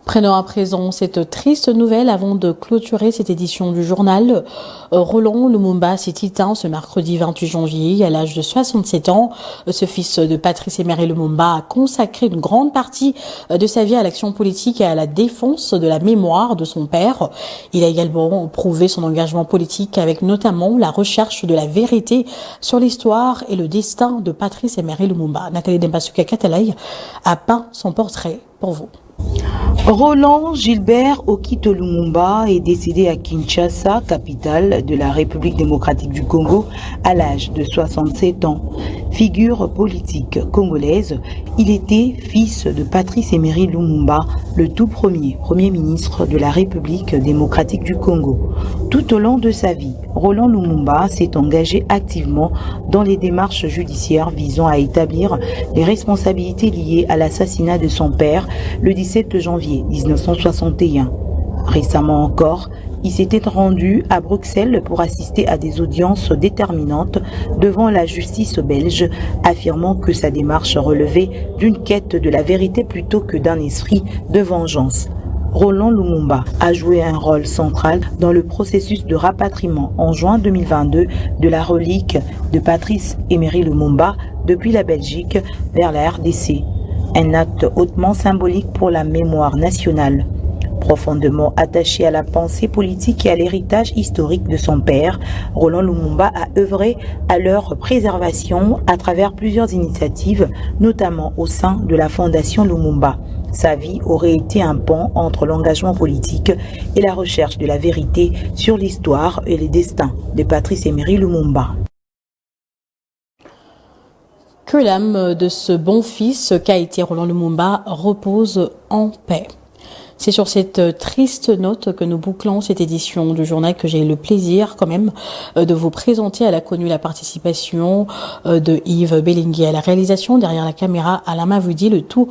Prenons à présent cette triste nouvelle avant de clôturer cette édition du journal. Roland Lumumba s'est éteint ce mercredi 28 janvier à l'âge de 67 ans. Ce fils de Patrice Emery Lumumba a consacré une grande partie de sa vie à l'action politique et à la défense de la mémoire de son père. Il a également prouvé son engagement politique avec notamment la recherche de la vérité sur l'histoire et le destin de Patrice Emery Lumumba. Nathalie Dembasuka Katalay a peint son portrait pour vous. Roland Gilbert Okito Lumumba est décédé à Kinshasa, capitale de la République démocratique du Congo, à l'âge de 67 ans. Figure politique congolaise, il était fils de Patrice Emery Lumumba, le tout premier ministre de la République démocratique du Congo. Tout au long de sa vie, Roland Lumumba s'est engagé activement dans les démarches judiciaires visant à établir les responsabilités liées à l'assassinat de son père le 17 janvier 1961. Récemment encore, il s'était rendu à Bruxelles pour assister à des audiences déterminantes devant la justice belge, affirmant que sa démarche relevait d'une quête de la vérité plutôt que d'un esprit de vengeance. Roland Lumumba a joué un rôle central dans le processus de rapatriement en juin 2022 de la relique de Patrice Emery Lumumba depuis la Belgique vers la RDC. Un acte hautement symbolique pour la mémoire nationale. Profondément attaché à la pensée politique et à l'héritage historique de son père, Roland Lumumba a œuvré à leur préservation à travers plusieurs initiatives, notamment au sein de la Fondation Lumumba. Sa vie aurait été un pont entre l'engagement politique et la recherche de la vérité sur l'histoire et les destins de Patrice Emery Lumumba. Que l'âme de ce bon fils qu'a été Roland Lumumba repose en paix. C'est sur cette triste note que nous bouclons cette édition du journal que j'ai le plaisir quand même de vous présenter. Elle a connu la participation de Yves Bellinguet à la réalisation, derrière la caméra Alain Mavoudi, le tout